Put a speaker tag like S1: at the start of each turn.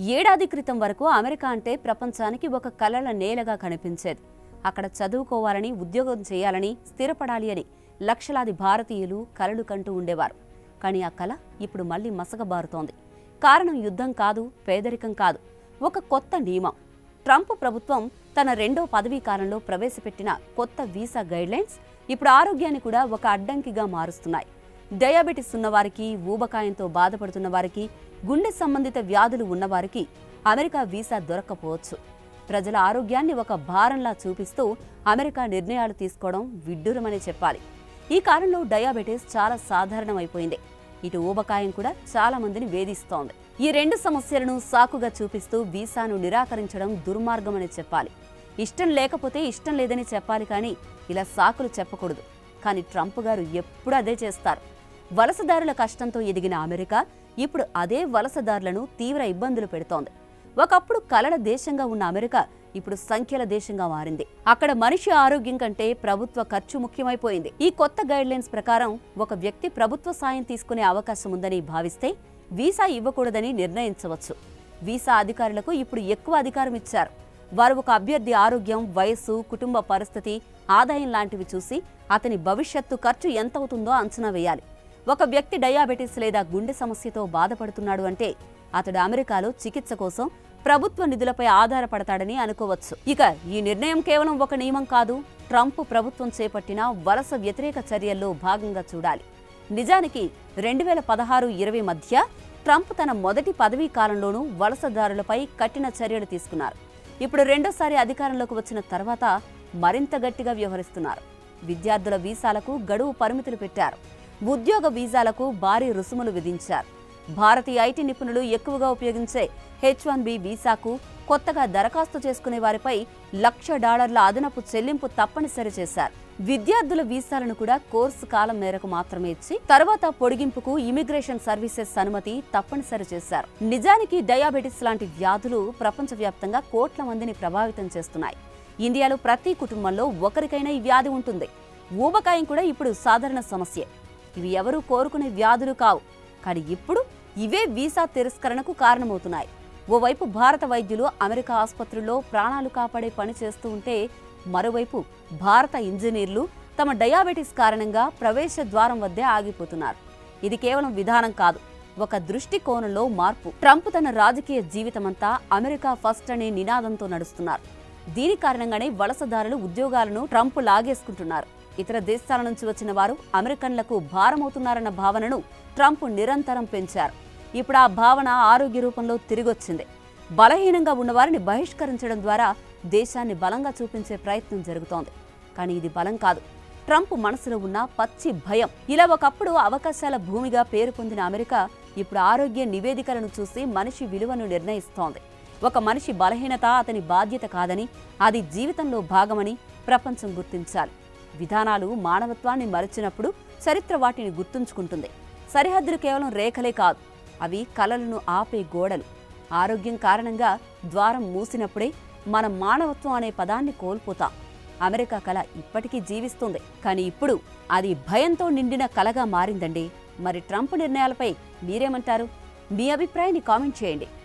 S1: ఏడాది క్రితం వరకు అమెరికా అంటే ప్రపంచానికి ఒక కలల నేలగా కనిపించేది. అక్కడ చదువుకోవాలని, ఉద్యోగం చేయాలని, స్థిరపడాలి అని లక్షలాది భారతీయులు కలలు కంటూ ఉండేవారు. కానీ ఆ కల ఇప్పుడు మళ్లీ మసకబారుతోంది. కారణం యుద్ధం కాదు, పేదరికం కాదు, ఒక కొత్త నియమం. ట్రంప్ ప్రభుత్వం తన రెండో పదవీ కాలంలో ప్రవేశపెట్టిన కొత్త వీసా గైడ్లైన్స్ ఇప్పుడు ఆరోగ్యాన్ని కూడా ఒక అడ్డంకిగా మారుస్తున్నాయి. డయాబెటిస్ ఉన్నవారికి, ఊబకాయంతో బాధపడుతున్న వారికి, గుండె సంబంధిత వ్యాధులు ఉన్నవారికి అమెరికా వీసా దొరక్కపోవచ్చు. ప్రజల ఆరోగ్యాన్ని ఒక భారంలా చూపిస్తూ అమెరికా నిర్ణయాలు తీసుకోవడం విడ్డూరమని చెప్పాలి. ఈ కాలంలో డయాబెటిస్ చాలా సాధారణమైపోయింది. ఇటు ఊబకాయం కూడా చాలా మందిని వేధిస్తోంది. ఈ రెండు సమస్యలను సాకుగా చూపిస్తూ వీసాను నిరాకరించడం దుర్మార్గమని చెప్పాలి. ఇష్టం లేకపోతే ఇష్టం లేదని చెప్పాలి, కానీ ఇలా సాకులు చెప్పకూడదు. కానీ ట్రంప్ గారు ఎప్పుడు అదే చేస్తారు. వలసదారుల కష్టంతో ఎదిగిన అమెరికా ఇప్పుడు అదే వలసదారులను తీవ్ర ఇబ్బందులు పెడుతోంది. ఒకప్పుడు కలల దేశంగా ఉన్న అమెరికా ఇప్పుడు సంఖ్యల దేశంగా మారింది. అక్కడ మనిషి ఆరోగ్యం కంటే ప్రభుత్వ ఖర్చు ముఖ్యమైపోయింది. ఈ కొత్త గైడ్లైన్స్ ప్రకారం ఒక వ్యక్తి ప్రభుత్వ సాయం తీసుకునే అవకాశం ఉందని భావిస్తే వీసా ఇవ్వకూడదని నిర్ణయించవచ్చు. వీసా అధికారులకు ఇప్పుడు ఎక్కువ అధికారం ఇచ్చారు. వారు ఒక అభ్యర్థి ఆరోగ్యం, వయస్సు, కుటుంబ పరిస్థితి, ఆదాయం లాంటివి చూసి అతని భవిష్యత్తు ఖర్చు ఎంతవుతుందో అంచనా వేయాలి. ఒక వ్యక్తి డయాబెటిస్ లేదా గుండె సమస్యతో బాధపడుతున్నాడు అంటే అతడు అమెరికాలో చికిత్స కోసం ప్రభుత్వ నిధులపై ఆధారపడతాడని అనుకోవచ్చు. ఇక ఈ నిర్ణయం కేవలం ఒక నియమం కాదు, ట్రంప్ ప్రభుత్వం చేపట్టిన వలస వ్యతిరేక చర్యల్లో భాగంగా చూడాలి. నిజానికి 2016-20 మధ్య ట్రంప్ తన మొదటి పదవీ కాలంలోనూ వలసదారులపై కఠిన చర్యలు తీసుకున్నారు. ఇప్పుడు రెండోసారి అధికారంలోకి వచ్చిన తర్వాత మరింత గట్టిగా వ్యవహరిస్తున్నారు. విద్యార్థుల వీసాలకు గడువు పరిమితులు పెట్టారు. ఉద్యోగ వీసాలకు భారీ రుసుములు విధించారు. భారతీయ ఐటీ నిపుణులు ఎక్కువగా ఉపయోగించే H-1B వీసాకు కొత్తగా దరఖాస్తు చేసుకునే వారిపై $1,00,000 అదనపు చెల్లింపు తప్పనిసరి చేశారు. విద్యార్థుల వీసాలను కూడా కోర్సు కాలం మేరకు మాత్రమే ఇచ్చి తర్వాత పొడిగింపుకు ఇమిగ్రేషన్ సర్వీసెస్ అనుమతి తప్పనిసరి చేశారు. నిజానికి డయాబెటిస్ లాంటి వ్యాధులు ప్రపంచవ్యాప్తంగా కోట్ల మందిని ప్రభావితం చేస్తున్నాయి. ఇండియాలో ప్రతి కుటుంబంలో ఒకరికైనా ఈ వ్యాధి ఉంటుంది. ఊబకాయం కూడా ఇప్పుడు సాధారణ సమస్యే. ఇవి ఎవరూ కోరుకునే వ్యాధులు కావు, కానీ ఇప్పుడు ఇవే వీసా తిరస్కరణకు కారణమవుతున్నాయి. ఓవైపు భారత వైద్యులు అమెరికా ఆసుపత్రుల్లో ప్రాణాలు కాపాడే పని చేస్తూ ఉంటే, మరోవైపు భారత ఇంజనీర్లు తమ డయాబెటిస్ కారణంగా ప్రవేశ ద్వారం వద్దే ఆగిపోతున్నారు. ఇది కేవలం విధానం కాదు, ఒక దృష్టికోణంలో మార్పు. ట్రంప్ తన రాజకీయ జీవితమంతా అమెరికా ఫస్ట్ అనే నినాదంతో నడుస్తున్నారు. దీని కారణంగానే వలసదారులు ఉద్యోగాలను ట్రంప్ లాగేసుకుంటున్నారు. ఇతర దేశాల నుంచి వచ్చిన వారు అమెరికన్లకు భారమవుతున్నారన్న భావనను ట్రంప్ నిరంతరం పెంచారు. ఇప్పుడు ఆ భావన ఆరోగ్య రూపంలో తిరిగొచ్చింది. బలహీనంగా ఉన్నవారిని బహిష్కరించడం ద్వారా దేశాన్ని బలంగా చూపించే ప్రయత్నం జరుగుతోంది. కానీ ఇది బలం కాదు, ట్రంప్ మనసులో ఉన్న పచ్చి భయం. ఇలా ఒకప్పుడు అవకాశాల భూమిగా పేరు పొందిన అమెరికా ఇప్పుడు ఆరోగ్య నివేదికలను చూసి మనిషి విలువను నిర్ణయిస్తోంది. ఒక మనిషి బలహీనత అతని బాధ్యత కాదని, అది జీవితంలో భాగమని ప్రపంచం గుర్తించాలి. విధానాలు మానవత్వాన్ని మరచినప్పుడు చరిత్ర వాటిని గుర్తుంచుకుంటుంది. సరిహద్దులు కేవలం రేఖలే కాదు, అవి కలలను ఆపే గోడలు. ఆరోగ్యం కారణంగా ద్వారం మూసినప్పుడే మనం మానవత్వం అనే పదాన్ని కోల్పోతాం. అమెరికా కల ఇప్పటికీ జీవిస్తుంది, కానీ ఇప్పుడు అది భయంతో నిండిన కలగా మారిందండి. మరి ట్రంప్ నిర్ణయాలపై మీరేమంటారు? మీ అభిప్రాయాన్ని కామెంట్ చేయండి.